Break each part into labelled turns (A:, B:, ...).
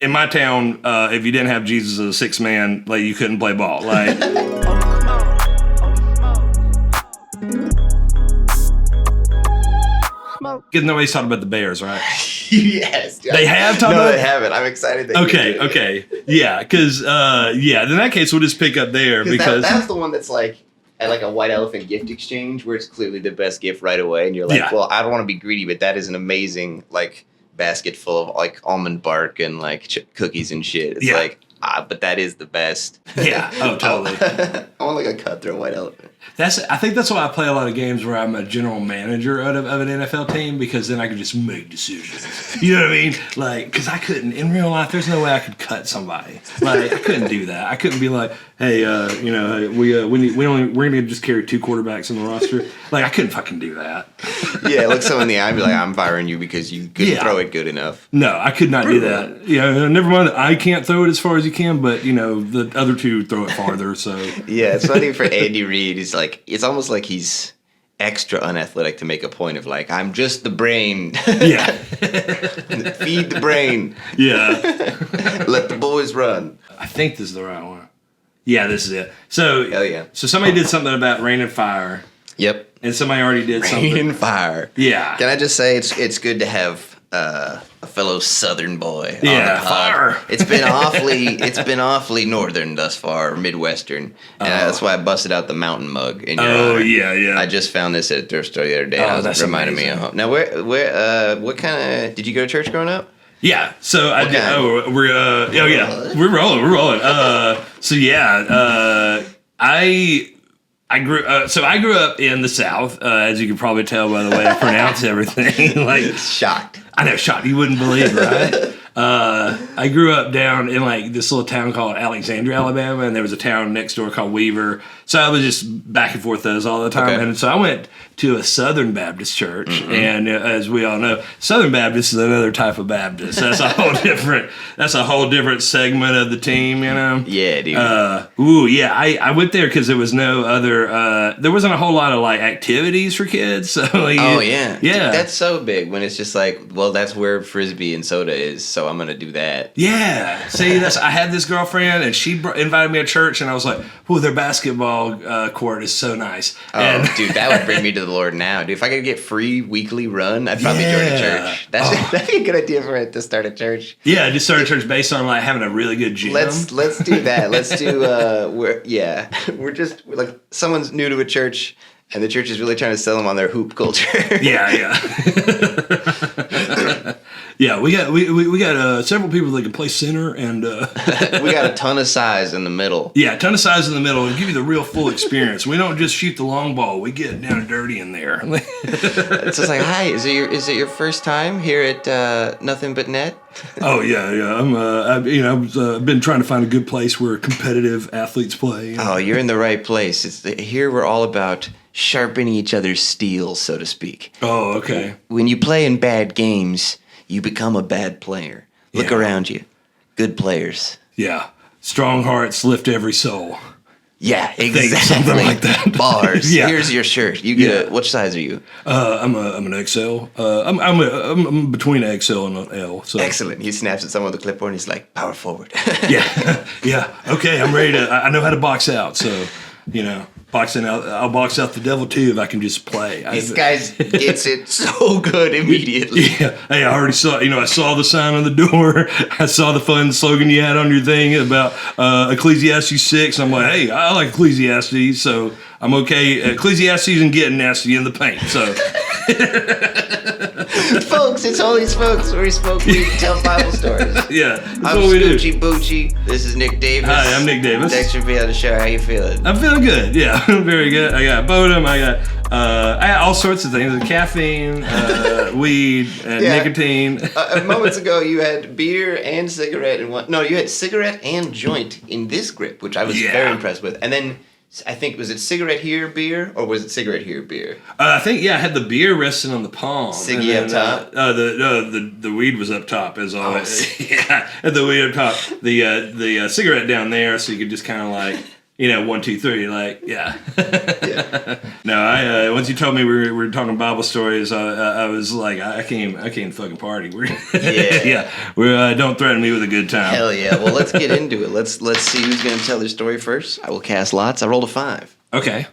A: in my town, if you didn't have Jesus as a sixth man, like you couldn't play ball. Like, because nobody's talking about the Bears, right?
B: Yes.
A: They have talked about.
B: No, they haven't. I'm excited.
A: Okay. Yeah, because in that case, we'll just pick up there because
B: that's the one that's like at like a white elephant gift exchange where it's clearly the best gift right away, and you're like, well, I don't want to be greedy, but that is an amazing like basket full of like almond bark and like cookies and shit. It's like, but that is the best.
A: Yeah. Oh, totally.
B: I want like a cutthroat white elephant.
A: I think that's why I play a lot of games where I'm a general manager of an NFL team, because then I can just make decisions. You know what I mean? Like, because I couldn't in real life. There's no way I could cut somebody. Like, I couldn't do that. I couldn't be like, hey, we're gonna just carry 2 quarterbacks in the roster. Like, I couldn't fucking do that.
B: Yeah, look someone in the eye and be like, I'm firing you because you couldn't throw it good enough.
A: No, I could not do that. Never mind that I can't throw it as far as you can, but the other 2 throw it farther. So
B: yeah, it's funny for Andy Reid. It's almost like he's extra unathletic to make a point of like, I'm just the brain.
A: Yeah.
B: Feed the brain.
A: Yeah.
B: Let the boys run.
A: I think this is the right one. Yeah, this is it. So,
B: hell yeah.
A: So somebody did something about rain and fire.
B: Yep.
A: And somebody already did something.
B: Rain and fire.
A: Yeah.
B: Can I just say it's good to have a fellow Southern boy.
A: Yeah, fire.
B: It's been awfully northern thus far, Midwestern, and that's why I busted out the mountain mug in your honor.
A: Yeah.
B: I just found this at a thrift store the other day. And
A: That's
B: reminded
A: amazing.
B: me of home. Now, what kind of did you go to church growing up?
A: Yeah. So I did. Oh, we're rolling. I grew up in the South, as you can probably tell by the way I pronounce everything. Like,
B: shocked.
A: I know, shocked. You wouldn't believe, right? I grew up down in like this little town called Alexandria, Alabama, and there was a town next door called Weaver. So I was just back and forth those all the time. Okay. And so I went to a Southern Baptist church, and as we all know, Southern Baptist is another type of Baptist. That's a whole different segment of the team, you know.
B: Yeah, dude.
A: I went there because there was no other. There wasn't a whole lot of like activities for kids. So
B: yeah. Dude, that's so big when it's just like, well, that's where frisbee and soda is, so I'm gonna do that.
A: Yeah. See, I had this girlfriend, and she invited me to church, and I was like, "Oh, their basketball court is so nice."
B: Dude, that would bring me to the Lord now. Dude, if I could get free weekly run, I'd probably join a church. That'd be a good idea for it to start a church.
A: Yeah, just start a church based on like having a really good gym.
B: Let's do that. Let's do. We're like someone's new to a church, and the church is really trying to sell them on their hoop culture.
A: Yeah. Yeah, we got several people that can play center, and
B: we got a ton of size in the middle.
A: Yeah, a ton of size in the middle, and give you the real full experience. We don't just shoot the long ball; we get down and dirty in there.
B: It's just like, hi, is it your first time here at Nothing But Net?
A: Oh yeah. I've been trying to find a good place where competitive athletes play.
B: Oh, you're in the right place. Here we're all about sharpening each other's steel, so to speak.
A: Oh, okay.
B: When you play in bad games, you become a bad player. Look around you. Good players.
A: Yeah. Strong hearts lift every soul.
B: Yeah, exactly.
A: Something like that.
B: Bars. Yeah. Here's your shirt. You get which size are you?
A: I'm an XL. I'm between an XL and an L. So.
B: Excellent. He snaps at someone with a clipboard and he's like, power forward.
A: Yeah. Okay, I'm ready to. I know how to box out. So, boxing out. I'll box out the devil too if I can just play.
B: This guy gets it so good immediately.
A: Yeah. Hey, I already saw. I saw the sign on the door. I saw the fun slogan you had on your thing about Ecclesiastes 6. I'm like, hey, I like Ecclesiastes, so I'm okay. Ecclesiastes and getting nasty in the paint. So.
B: Folks, it's all these folks where we tell Bible stories.
A: Yeah, that's
B: I'm
A: what we do.
B: Scoochie Boochie. This is Nick Davis.
A: Hi, I'm Nick Davis.
B: Thanks for being on the show. How you feeling?
A: I'm feeling good. Yeah, I'm very good. I got Bodum. I got all sorts of things: caffeine, weed, nicotine.
B: Moments ago, you had beer and cigarette in one. No, you had cigarette and joint in this grip, which I was very impressed with. And then I think, was it cigarette here beer or was it cigarette here beer?
A: I think I had the beer resting on the palm.
B: Ciggy up top.
A: The weed was up top as always. Yeah, the weed up top. The cigarette down there, so you could just kind of like 1, 2, 3, like, yeah. No, I once you told me we were talking Bible stories, I was like, I can't fucking party. Don't threaten me with a good time.
B: Hell yeah. Well, let's get into it. Let's see who's going to tell their story first. I will cast lots. I rolled a 5.
A: Okay.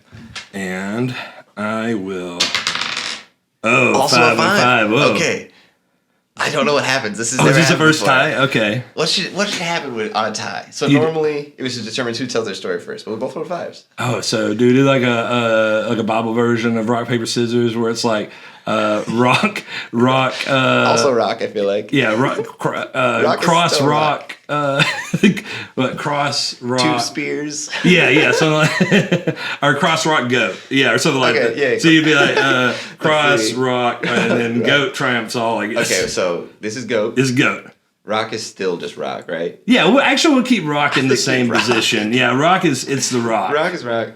A: And I will... Oh,
B: also
A: 5
B: a 5.
A: and 5. Whoa.
B: Okay. I don't know what happens. This is
A: never this the first before. Tie? Okay.
B: What should happen on a tie? So normally it was to determine who tells their story first, but we both rolled 5s.
A: Oh, so do we do like a Bible version of rock, paper, scissors where it's like rock.
B: Also rock, I feel like.
A: Yeah, rock cross rock. Cross rock.
B: 2 spears.
A: Yeah. So or cross rock goat. Yeah, or something like that. Yeah. So you'd be like cross rock and then goat triumphs all. I guess.
B: Okay, so this is goat.
A: This is goat.
B: Rock is still just rock, right?
A: Yeah, we'll keep rock in the same position. Yeah, rock it's the rock.
B: Rock is rock.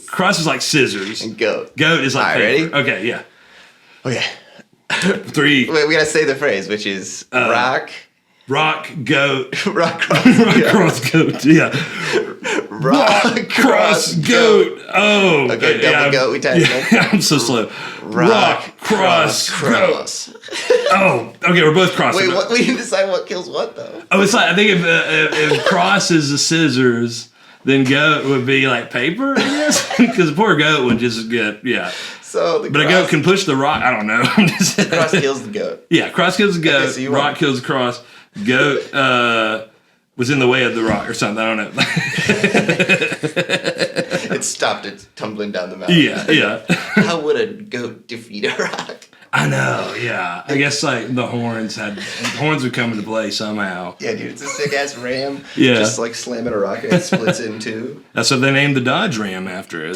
A: Cross is like scissors.
B: And goat.
A: Goat is like paper.
B: Ready?
A: Okay, yeah.
B: Okay.
A: 3.
B: Wait, we gotta say the phrase, which is rock,
A: goat,
B: rock,
A: cross, goat. Yeah.
B: Rock,
A: cross, goat. Oh.
B: Okay, double goat. We tied it.
A: I'm so slow. Rock, cross, goat. Oh, okay. We're both crossing.
B: Wait, what? We didn't decide what kills what though.
A: Oh, it's like I think if cross is the scissors, then goat would be like paper, I guess, because the poor goat would just get
B: So,
A: but a goat can push the rock. I don't know.
B: Cross kills the goat.
A: Yeah, cross kills the goat.
B: Okay, so
A: rock kills the cross. Goat was in the way of the rock or something. I don't know.
B: It stopped it tumbling down the mountain.
A: Yeah.
B: How would a goat defeat a rock?
A: I know. Yeah. I guess like the horns would come into play somehow.
B: Yeah, dude. It's a sick ass ram.
A: Yeah.
B: Just like slamming a rock and it splits in two.
A: That's what they named the Dodge Ram after.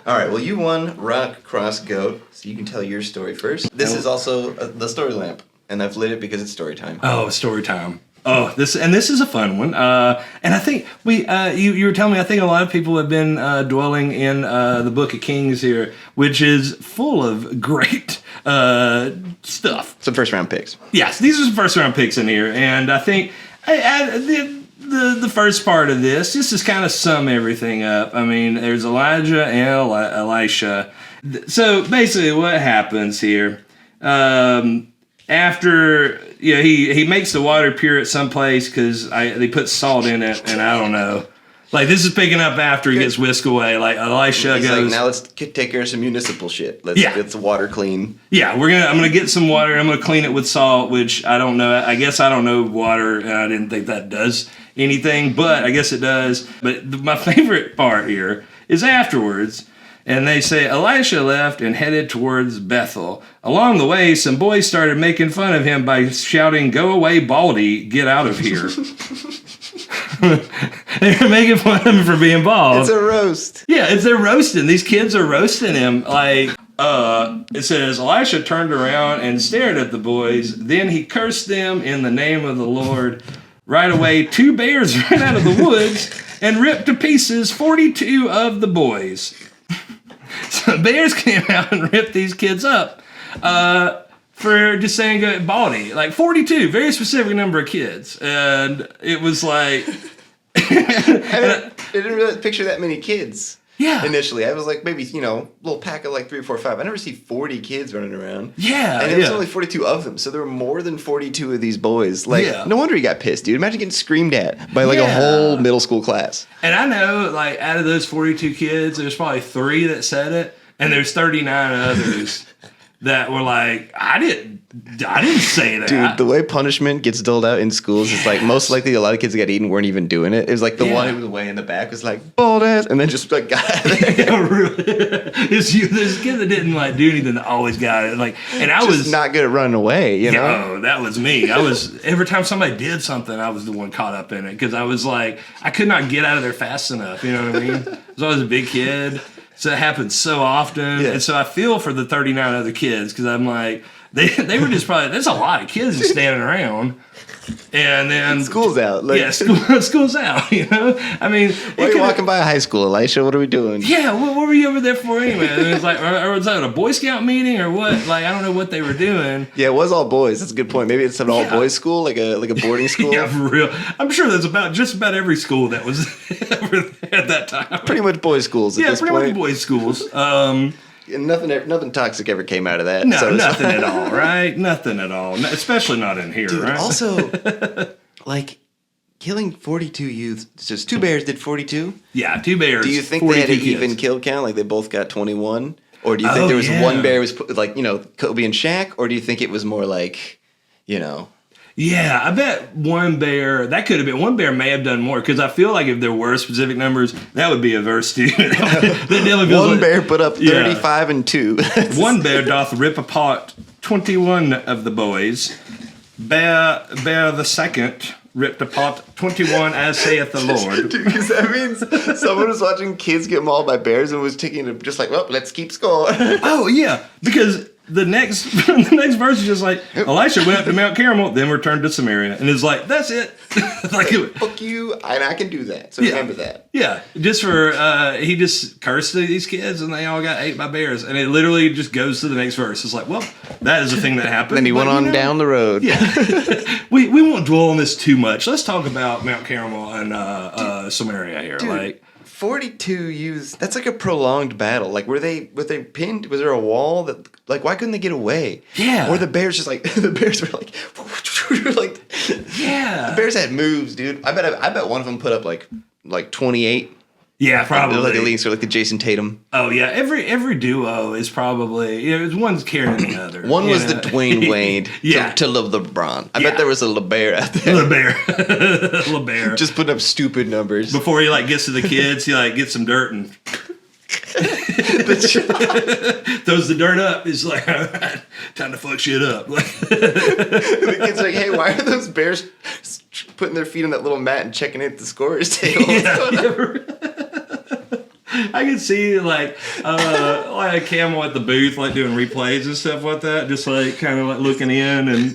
B: All right. Well, you won rock, cross, goat. So you can tell your story first. This is also the story lamp. And I've lit it because it's story time.
A: Oh, story time. Oh, this is a fun one. And I think you were telling me, I think a lot of people have been dwelling in the Book of Kings here, which is full of great stuff.
B: Some first round picks.
A: Yes, these are some first round picks in here, and I think the first part of this, just to kind of sum everything up. I mean, there's Elijah and Elisha. So basically, what happens here? After he makes the water pure at some place because they put salt in it, and I don't know. Like this is picking up after he gets whisked away. Like Elisha goes.
B: Like, now let's take care of some municipal shit. Let's get the water clean.
A: Yeah, I'm gonna get some water. I'm gonna clean it with salt, which I don't know. I guess I don't know water, and I didn't think that does anything, but I guess it does. But my favorite part here is afterwards. And they say Elisha left and headed towards Bethel. Along the way, some boys started making fun of him by shouting, "Go away, Baldy, get out of here." They were making fun of him for being bald.
B: It's a roast.
A: Yeah, they're roasting. These kids are roasting him. Like, it says, Elisha turned around and stared at the boys. Then he cursed them in the name of the Lord. Right away, 2 bears ran out of the woods and ripped to pieces 42 of the boys. So bears came out and ripped these kids up for just saying Baldy. Like 42, very specific number of kids. And it was like...
B: I didn't really picture that many kids.
A: Yeah.
B: Initially, I was like, maybe, a little pack of like 3 or 4 or 5. I never see 40 kids running around.
A: Yeah.
B: And there was only 42 of them. So there were more than 42 of these boys. Like, no wonder he got pissed, dude. Imagine getting screamed at by like a whole middle school class.
A: And I know, like, out of those 42 kids, there's probably 3 that said it. And there's 39 others that were like, I didn't say that.
B: Dude, the way punishment gets doled out in schools is like most likely a lot of kids that got eaten weren't even doing it. It was like the one who was way in the back was like, bald ass, and then just like got out of there.
A: Yeah, really. There's a kid that didn't like do anything that always got it. Like, and I was
B: not good at running away, you know?
A: Oh, that was me. I was, every time somebody did something, I was the one caught up in it. Because I was like, I could not get out of there fast enough. You know what I mean? I was always a big kid. So it happens so often. Yeah. And so I feel for the 39 other kids because I'm like, They were just probably, there's a lot of kids just standing around. And then
B: school's out.
A: School's out, you know? I mean,
B: why are you walking by a high school, Elisha? What are we doing?
A: Yeah, what were you over there for anyway? And it was like, or was that a Boy Scout meeting or what? Like, I don't know what they were doing.
B: Yeah, it was all boys. That's a good point. Maybe it's an all boys school, like a boarding school.
A: Yeah, for real. I'm sure that's just about every school that was over there at that time.
B: Pretty much boys' schools at this point. Yeah, pretty
A: much boys' schools.
B: Nothing toxic ever came out of that.
A: No, so nothing at all, right? Nothing at all. Especially not in here, dude, right?
B: Also, like, killing 42 youths. Just 2 bears did 42?
A: Yeah, 2 bears.
B: Do you think they had an even kill count? Like, they both got 21? Or do you think there was one bear was, like, you know, Kobe and Shaq? Or do you think it was more like, you know...
A: Yeah, I bet one bear, that could have been, one bear may have done more, because I feel like if there were specific numbers, that would be a verse, too.
B: One bear put up 35 and 2.
A: One bear doth rip apart 21 of the boys. Bear the second ripped apart 21, as saith the Lord.
B: Dude, because that means someone was watching kids get mauled by bears and was taking it just like, well, let's keep score.
A: Oh, yeah, because... The next verse is just like, Elisha went up to Mount Carmel, then returned to Samaria. And it's like, that's it. Like,
B: fuck you, and I can do that. So remember that.
A: Yeah. Just for, he just cursed these kids, and they all got ate by bears. And it literally just goes to the next verse. It's like, well, that is the thing that happened.
B: Then he went on down the road.
A: Yeah. we won't dwell on this too much. Let's talk about Mount Carmel and Samaria here.
B: Dude.
A: Like,
B: 42 youths. That's like a prolonged battle. Like, were they pinned? Was there a wall that, like, why couldn't they get away?
A: Yeah.
B: Or the bears just like, the bears were like,
A: yeah.
B: The bears had moves, dude. I bet one of them put up like 28.
A: Yeah, probably.
B: Like at least, or like the Jason Tatum.
A: Oh yeah, every duo is probably, you know, one's carrying the other.
B: One was the Dwayne Wade to LeBron. I bet there was a LeBear out there.
A: LeBear.
B: Just putting up stupid numbers.
A: Before he like gets to the kids, he like gets some dirt and throws the dirt up. He's like, all right, time to fuck shit up.
B: The kid's like, hey, why are those bears putting their feet on that little mat and checking at the scorer's table?
A: I could see like a camel at the booth, like doing replays and stuff like that, just like kind of like looking in and.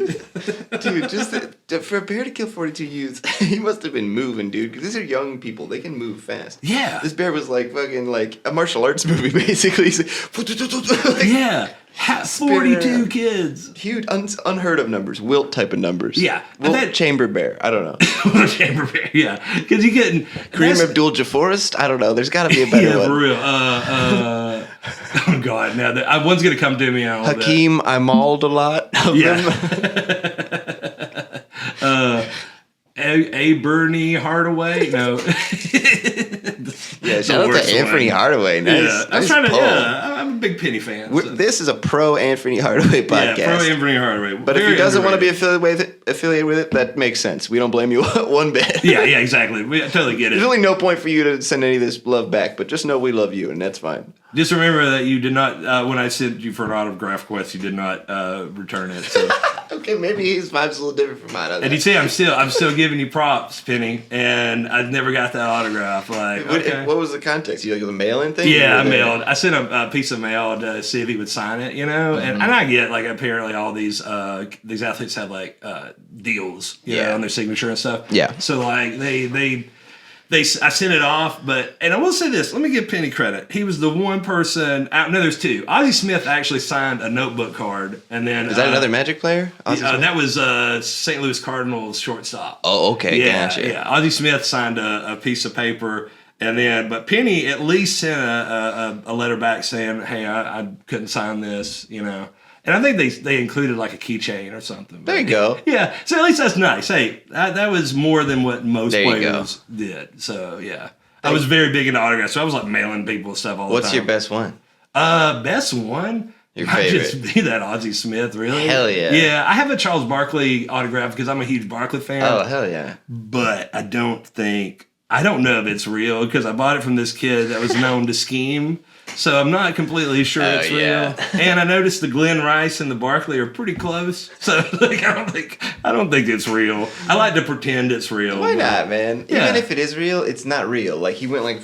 B: Dude, for a bear to kill 42 youths, he must have been moving, dude. Because these are young people; they can move fast.
A: Yeah.
B: This bear was like fucking like a martial arts movie, basically. He's like,
A: yeah. 42 kids.
B: Huge, unheard of numbers. Wilt type of numbers.
A: Yeah.
B: Wilt chamber bear. I don't know.
A: Chamber bear, yeah. Because you get...
B: Kareem Abdul-Jabbarist? I don't know. There's got to be a better one.
A: For real. Oh, God. Now, one's going to come to me.
B: Hakeem, I mauled a lot of them.
A: A. Bernie Hardaway? No.
B: Yeah, shout out to Anthony Hardaway. Nice.
A: Yeah, I'm a big Penny fan. So.
B: This is a pro Anthony Hardaway podcast.
A: Yeah, pro Anthony Hardaway.
B: But if he doesn't want to be affiliated with it, that makes sense. We don't blame you one bit.
A: Yeah, exactly. We totally get it.
B: There's really no point for you to send any of this love back, but just know we love you, and that's fine.
A: Just remember that you did not, when I sent you for an autograph request, you did not return it. So.
B: Okay, maybe his vibe's a little different from mine.
A: And you see, I'm still giving you props, Penny, and I never got that autograph. Like,
B: what was the context? You like the mail-in thing?
A: Yeah, I mailed. I sent a piece of mail to see if he would sign it. You know, and I get like apparently all these athletes have like deals, you know, on their signature and stuff.
B: Yeah.
A: So like I sent it off, and I will say this. Let me give Penny credit. He was the one person. No, there's two. Ozzie Smith actually signed a notebook card, and then
B: is that another Magic player?
A: That was St. Louis Cardinals shortstop.
B: Oh, okay, gotcha.
A: Yeah, Ozzie Smith signed a piece of paper, and then but Penny at least sent a letter back saying, "Hey, I couldn't sign this," you know. And I think they included like a keychain or something.
B: There you go.
A: Yeah. So at least that's nice. Hey, that was more than what most players did. So yeah, I was very big into autographs. So I was like mailing people stuff all the time.
B: What's your best one?
A: Best one?
B: Your favorite?
A: Might just be that Ozzie Smith, really.
B: Hell yeah.
A: Yeah, I have a Charles Barkley autograph because I'm a huge Barkley fan.
B: Oh, hell yeah.
A: But I don't know if it's real because I bought it from this kid that was known to scheme. So I'm not completely sure it's real. And I noticed the Glen Rice and the Barkley are pretty close. So like, I don't think it's real. I like to pretend it's real.
B: Why not, man? Yeah. Even if it is real, it's not real. Like he went like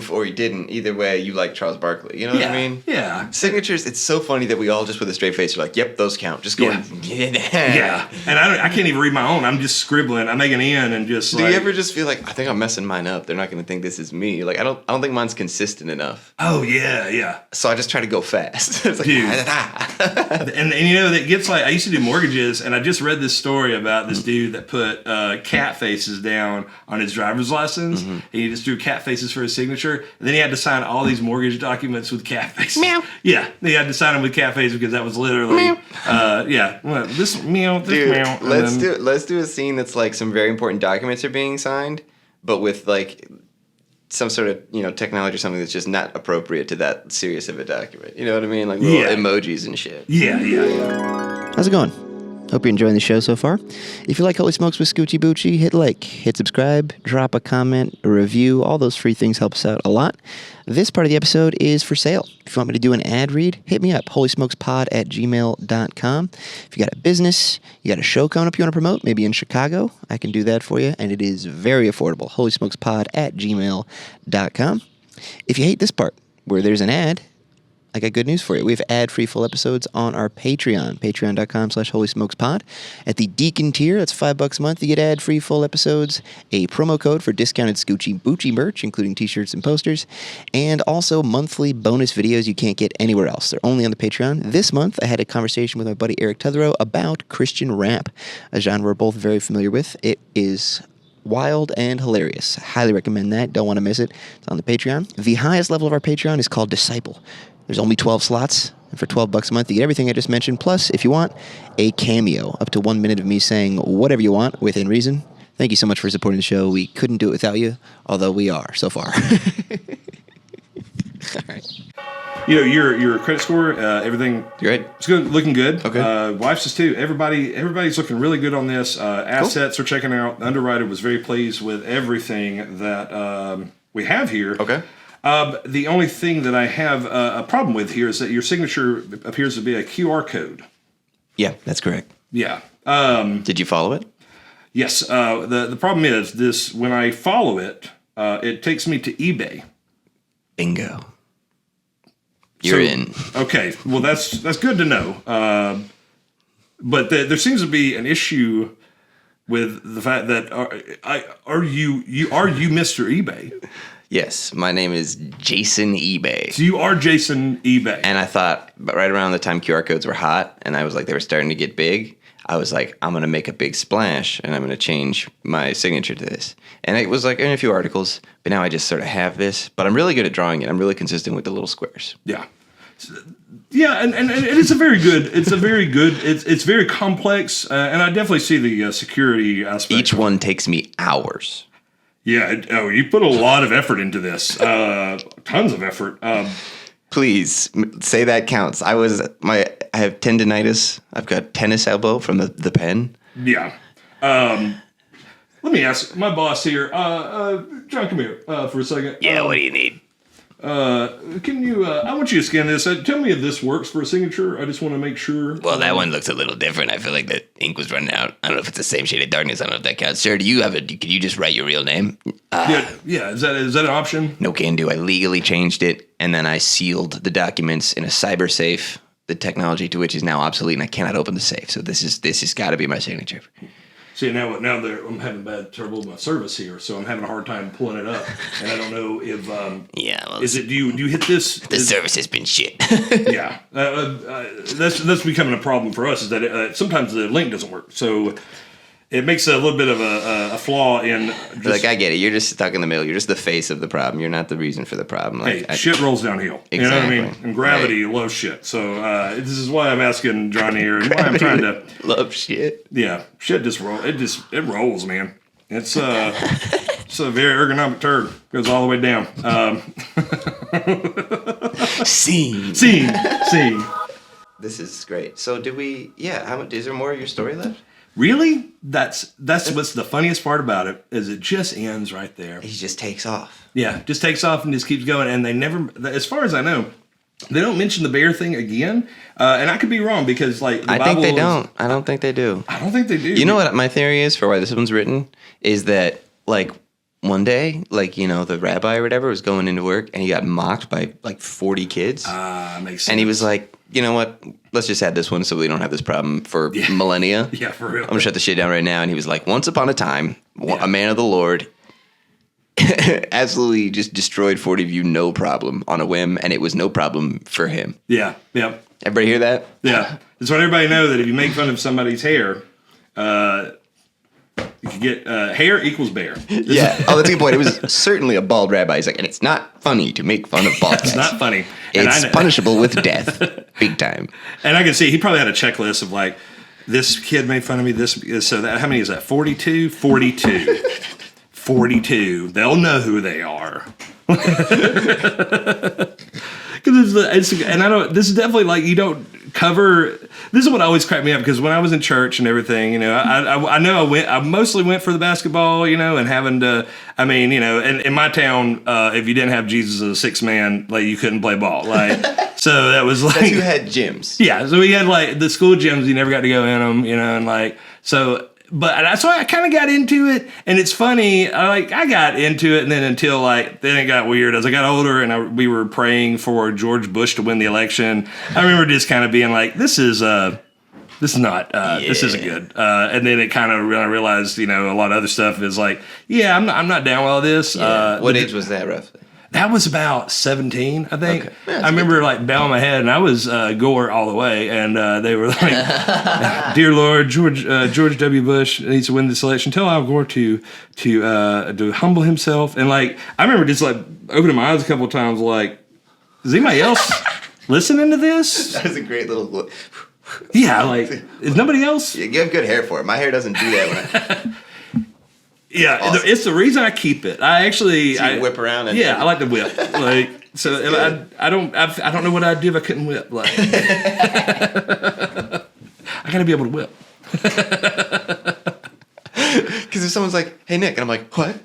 B: or he didn't. Either way, you like Charles Barkley. You know what I mean?
A: Yeah.
B: Signatures. It's so funny that we all just with a straight face are like, "Yep, those count." Just going.
A: Yeah. And I can't even read my own. I'm just scribbling. I make an N and just.
B: Do you ever just feel like I think I'm messing mine up? They're not going to think this is me. Like I don't think mine's consistent enough.
A: Oh yeah.
B: So I just try to go fast. It's like,
A: dude. and you know that gets like I used to do mortgages, and I just read this story about this dude that put cat faces down on his driver's license, and he just drew cat faces for his signature, and then he had to sign all these mortgage documents with cat faces.
B: Meow.
A: Yeah, he had to sign them with cat faces because that was literally well, this meow, this
B: dude,
A: meow.
B: Let's do a scene that's like some very important documents are being signed, but with like some sort of technology or something that's just not appropriate to that serious of a document. You know what I mean? Like little emojis and shit.
A: Yeah.
C: How's it going? Hope you're enjoying the show so far. If you like Holy Smokes with Scoochie Boochie, hit like, hit subscribe, drop a comment, a review. All those free things help us out a lot. This part of the episode is for sale. If you want me to do an ad read, hit me up, holysmokespod@gmail.com. If you got a business, you got a show coming up you want to promote, maybe in Chicago, I can do that for you, and it is very affordable, holysmokespod@gmail.com. If you hate this part, where there's an ad, I got good news for you. We have ad-free full episodes on our Patreon, patreon.com/holysmokespod. At the Deacon tier, that's $5 a month. You get ad-free full episodes, a promo code for discounted Scoochie Boochie merch, including t-shirts and posters, and also monthly bonus videos you can't get anywhere else. They're only on the Patreon. This month, I had a conversation with my buddy Eric Tetherow about Christian rap, a genre we're both very familiar with. It is wild and hilarious. Highly recommend that. Don't want to miss it. It's on the Patreon. The highest level of our Patreon is called Disciple. There's only 12 slots, and for $12 a month, you get everything I just mentioned, plus, if you want, a cameo, up to 1 minute of me saying whatever you want, within reason. Thank you so much for supporting the show. We couldn't do it without you, although we are, so far. All right.
A: Your credit score, everything.
B: Great.
A: It's good, looking good.
B: Okay.
A: Wife's is too. Everybody's looking really good on this. Assets are checking out. The underwriter was very pleased with everything that we have here.
B: Okay.
A: The only thing that I have a problem with here is that your signature appears to be a QR code.
B: Yeah, that's correct.
A: Yeah.
B: Did you follow it?
A: Yes. The problem is this: when I follow it, it takes me to eBay.
B: Bingo. You're in. Okay.
A: Well, that's good to know. But there seems to be an issue with the fact that are you Mr. eBay?
B: Yes, my name is Jason eBay.
A: So you are Jason eBay.
B: And I thought, but right around the time QR codes were hot, and I was like, they were starting to get big, I was like, I'm going to make a big splash, and I'm going to change my signature to this. And it was like in a few articles, but now I just sort of have this. But I'm really good at drawing it. I'm really consistent with the little squares.
A: Yeah. Yeah, and it's very complex, and I definitely see the security aspect.
B: Each one takes me hours.
A: Yeah, you put a lot of effort into this. Tons of effort.
B: Please say that counts. I have tendinitis. I've got tennis elbow from the pen.
A: Yeah. Let me ask my boss here. John, come here for a second.
B: Yeah, what do you need?
A: Can you? I want you to scan this. Tell me if this works for a signature. I just want to make sure.
B: Well, that one looks a little different. I feel like the ink was running out. I don't know if it's the same shade of darkness. I don't know if that counts. Sir, do you have Can you just write your real name?
A: Yeah. Is that an option?
B: No can do. I legally changed it, and then I sealed the documents in a cyber safe. The technology to which is now obsolete, and I cannot open the safe. So this has got to be my signature.
A: See, now I'm having bad trouble with my service here, so I'm having a hard time pulling it up, and I don't know if is it? Do you hit this?
B: The service has been shit.
A: Yeah, that's becoming a problem for us. Is that sometimes the link doesn't work, so it makes a little bit of a flaw in.
B: Like I get it, you're just stuck in the middle. You're just the face of the problem. You're not the reason for the problem. Like,
A: shit rolls downhill.
B: Exactly.
A: You know what I mean? And gravity loves shit. So this is why I'm asking John here, and why I'm trying to
B: love shit.
A: Yeah, shit just rolls. It rolls, man. It's a very ergonomic turd. Goes all the way down. Scene.
B: This is great. So did we? Yeah. How much? Is there more of your story left?
A: Really? That's what's the funniest part about it is it just ends right there.
B: He just takes off.
A: Yeah, just takes off and just keeps going. And they never, as far as I know, they don't mention the bear thing again. And I could be wrong because like
B: I think they don't. I don't think they do.
A: I don't think they do.
B: You know what my theory is for why this one's written is that like one day, like, you know, the rabbi or whatever was going into work and he got mocked by like 40 kids.
A: Makes sense.
B: And he was like, you know what? Let's just add this one so we don't have this problem for millennia.
A: Yeah, for real.
B: I'm going to shut the shit down right now. And he was like, once upon a time, a man of the Lord absolutely just destroyed 40 of you, no problem, on a whim. And it was no problem for him.
A: Yeah, yeah.
B: Everybody hear that?
A: Yeah. Just want everybody to know that if you make fun of somebody's hair, you can get hair equals bear.
B: Yeah. Oh, that's a good point. It was certainly a bald rabbi. He's like, and it's not funny to make fun of bald guys.
A: It's not funny.
B: It's punishable with death. Big time.
A: And I can see he probably had a checklist of like, this kid made fun of me. This so that how many is that? 42? 42. 42. They'll know who they are. Because this is definitely like you don't cover. This is what always cracked me up because when I was in church and everything, you know, I mostly went for the basketball, you know, and having to. I mean, you know, and in my town, if you didn't have Jesus as a sixth man, like you couldn't play ball, like. So that was like.
B: That's who had gyms.
A: Yeah, so we had like the school gyms. You never got to go in them, you know, and like so. But that's why I kind of got into it, and it's funny. I got into it, and then until like then it got weird as I got older, and we were praying for George Bush to win the election. I remember just kind of being like, "This isn't good." And then it kind of realized, you know, a lot of other stuff is like, "Yeah, I'm not down with all this."
B: Yeah. What age was that roughly?
A: That was about 17, I think.
B: Okay. Yeah,
A: I remember like bowing my head, and I was Gore all the way, and they were like, "Dear Lord, George W. Bush needs to win this election. Tell Al Gore to humble himself." And like, I remember just like opening my eyes a couple of times, like, is anybody else listening to this?
B: That was a great little.
A: Yeah, like, is nobody else?
B: You have good hair for it. My hair doesn't do that when
A: Yeah, awesome. It's the reason I keep it. I actually
B: so you whip around. And
A: I like to whip. Like so, I don't know what I'd do if I couldn't whip. Like I got to be able to whip.
B: Because if someone's like, "Hey Nick," and I'm like, "What?"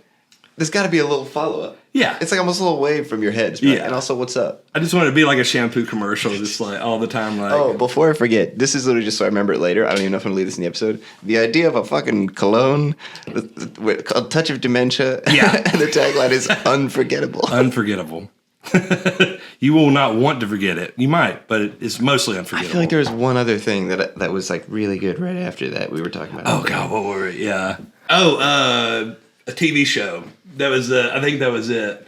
B: There's got to be a little follow up.
A: Yeah,
B: it's like almost a little wave from your head. Yeah, and also, what's up?
A: I just want it to be like a shampoo commercial, just like all the time. Like,
B: oh, before I forget, this is literally just so I remember it later. I don't even know if I'm gonna leave this in the episode. The idea of a fucking cologne with a touch of dementia.
A: Yeah,
B: and the tagline is unforgettable.
A: Unforgettable. You will not want to forget it. You might, but it's mostly unforgettable.
B: I feel like there was one other thing that was like really good right after that we were talking about.
A: Oh God, what were we? Yeah. Oh, a TV show. That was I think that was it.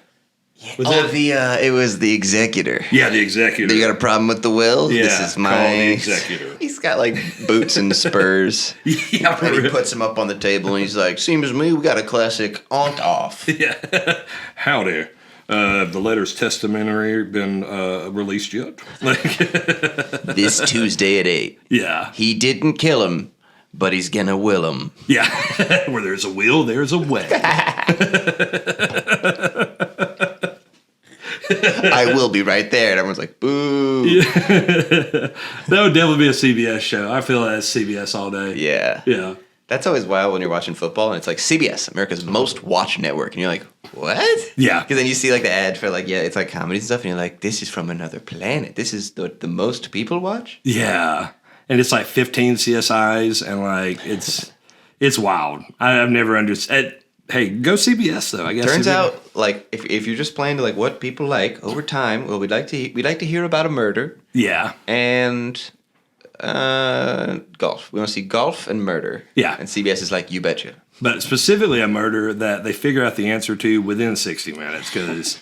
B: Was it was The Executor.
A: Yeah, The Executor.
B: You got a problem with the will?
A: Yeah,
B: this is my
A: The Executor.
B: He's got like boots and spurs.
A: Yeah,
B: and he puts them up on the table and he's like, "Seems to me we got a classic on off."
A: Yeah. Howdy. Have the letters testamentary been released yet?
B: This Tuesday at 8.
A: Yeah.
B: He didn't kill him, but he's gonna will him.
A: Yeah. Where there's a will, there's a way.
B: I will be right there. And everyone's like, boo.
A: Yeah. That would definitely be a CBS show. I feel that's CBS all day.
B: Yeah.
A: Yeah.
B: That's always wild when you're watching football and it's like CBS, America's most watched network. And you're like, what?
A: Yeah.
B: Because then you see like the ad for like, yeah, it's like comedy and stuff. And you're like, this is from another planet. This is the most people watch?
A: Yeah. And it's like 15 CSIs and like it's wild. I've never understood. Hey, go CBS though. I guess
B: turns out like if you're just playing to like what people like over time, well, we'd like to hear about a murder.
A: Yeah.
B: And golf. We want to see golf and murder.
A: Yeah.
B: And CBS is like, you betcha.
A: But specifically a murder that they figure out the answer to within 60 minutes because,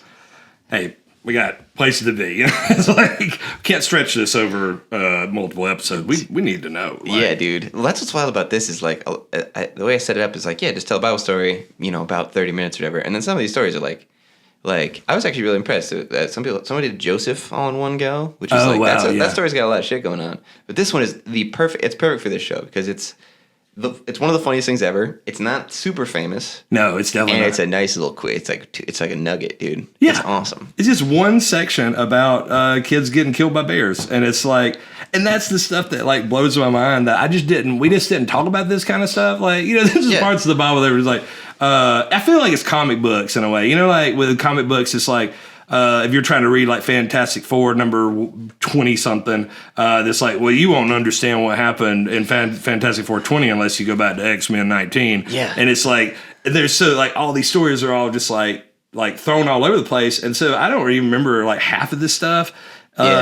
A: hey, we got places to be. It's like, can't stretch this over multiple episodes. We need to know. Like,
B: yeah, dude. Well, that's what's wild about this is like, the way I set it up is like, yeah, just tell a Bible story, about 30 minutes or whatever. And then some of these stories are like I was actually really impressed that somebody did Joseph all in one go, which is that story's got a lot of shit going on. But this one is it's perfect for this show because it's one of the funniest things ever. It's not super famous.
A: No, it's definitely
B: and
A: not.
B: It's a nice little quiz. It's like a nugget, dude.
A: Yeah.
B: It's awesome.
A: It's just one section about kids getting killed by bears, and it's like, and that's the stuff that like blows my mind. That we just didn't talk about this kind of stuff. Like, you know, there's just parts of the Bible that was like, I feel like it's comic books in a way. You know, like with comic books, it's like. If you're trying to read like Fantastic Four number 20 something, that's like, well, you won't understand what happened in Fantastic Four 20 unless you go back to X-Men 19.
B: Yeah.
A: And it's like, there's so like all these stories are all just like thrown all over the place. And so I don't even remember like half of this stuff.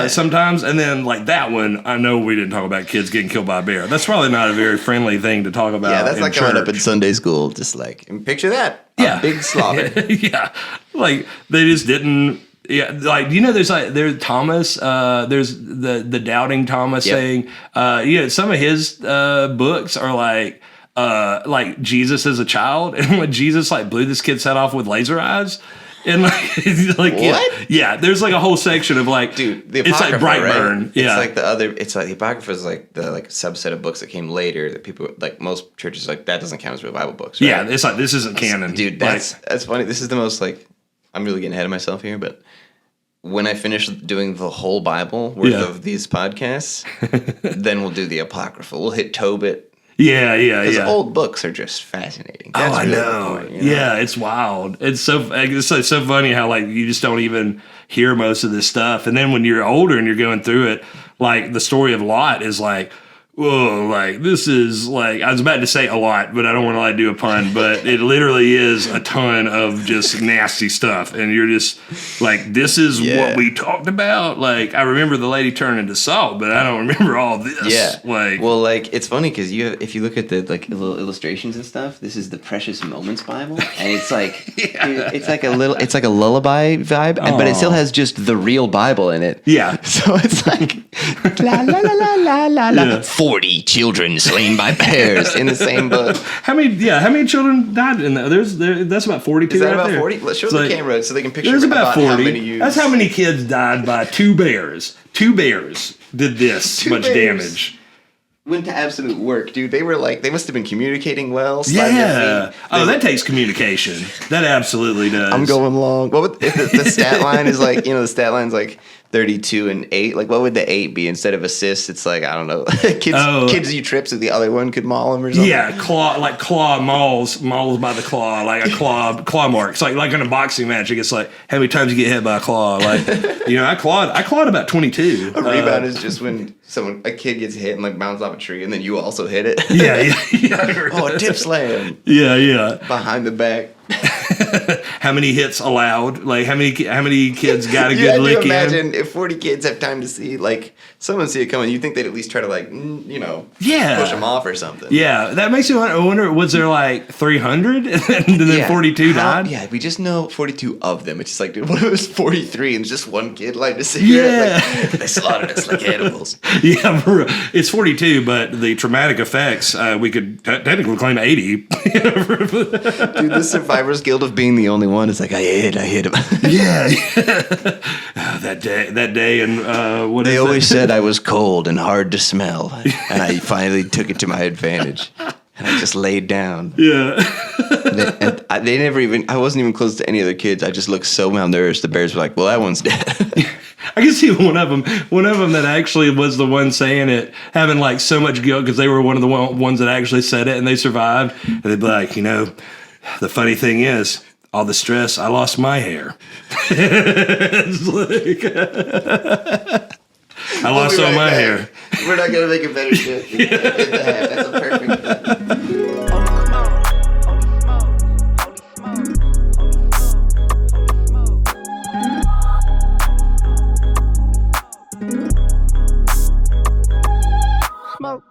A: Sometimes, and then like that one, I know we didn't talk about kids getting killed by a bear. That's probably not a very friendly thing to talk about.
B: Yeah, that's like
A: church.
B: coming up in Sunday school. Just like, and picture that.
A: Yeah,
B: a big slaughter.
A: Yeah, like they just didn't. Yeah, like you know, there's Thomas. There's the doubting Thomas saying. Some of his books are like Jesus as a child, and when Jesus like blew this kid's head off with laser eyes. And like
B: what?
A: Yeah, there's like a whole section of like,
B: dude, the
A: it's like Brightburn.
B: Right?
A: Yeah,
B: It's like the Apocrypha is like the subset of books that came later that people like most churches like that doesn't count as real Bible books. Right?
A: Yeah, it's like this isn't canon,
B: dude. That's funny. This is the most like I'm really getting ahead of myself here, but when I finish doing the whole Bible worth of these podcasts, then we'll do the Apocrypha. We'll hit Tobit.
A: Yeah.
B: Because old books are just fascinating. That's
A: I
B: really
A: know.
B: The point, you know.
A: Yeah, it's wild. It's so funny how like you just don't even hear most of this stuff, and then when you're older and you're going through it, like the story of Lot is like, whoa, like this is like I was about to say a lot, but I don't want to like do a pun, but it literally is a ton of just nasty stuff, and you're just like, this is what we talked about. Like I remember the lady turning into salt, but I don't remember all this.
B: Yeah,
A: like
B: well, like it's funny because if you look at the like little illustrations and stuff, this is the Precious Moments Bible, and it's like dude, it's like a lullaby vibe, but it still has just the real Bible in it.
A: Yeah,
B: so it's like la la la la la la la.
A: Yeah.
B: 40 children slain by bears in the same book.
A: How many children died in that? That's about 42.
B: Is that
A: right
B: about
A: there.
B: 40? Let's show the camera so they can picture
A: there's about 40.
B: How many you.
A: That's how many kids died by two bears. Two bears did this much damage.
B: Went to absolute work, dude. They must have been communicating well.
A: Yeah. Oh, that takes communication. That absolutely does.
B: I'm going long. What would, if the stat line is like, the stat line's like 32 and 8. Like, what would the 8 be instead of assists? It's like, I don't know. Kids you trip so the other one could maul them or something.
A: Yeah, claw mauls by the claw, like a claw mark. It's like in a boxing match. It's like how many times you get hit by a claw. Like, I clawed about 22.
B: A rebound is just when a kid gets hit and like bounces off a tree, and then you also hit it.
A: Yeah.
B: Oh, a tip slam.
A: Yeah.
B: Behind the back.
A: How many hits allowed? Like how many kids got a
B: you
A: good lick in?
B: Imagine if 40 kids have time to see like someone see it coming. You think they'd at least try to like push them off or something.
A: Yeah, that makes me wonder. Was there like 300 and then 42 died?
B: Yeah, we just know 42 of them. It's just like, dude, what if it was 43 and just one kid lighted a cigarette?
A: Yeah,
B: like, they slaughtered us like animals.
A: Yeah, it's 42, but the traumatic effects we could technically claim 80.
B: Dude, the Survivor's Guild of being the only one is like, I hit him.
A: Yeah. That day, and what
B: they always said I was cold and hard to smell, and I finally took it to my advantage. And I just laid down.
A: Yeah.
B: They never even. I wasn't even close to any other kids. I just looked so malnourished. The bears were like, "Well, that one's dead."
A: I can see one of them that actually was the one saying it, having like so much guilt because they were one of the ones that actually said it and they survived. And they'd be like, the funny thing is, all the stress, I lost my hair. It's like, I lost all my hair.
B: We're not gonna make a better shit. That's a perfect.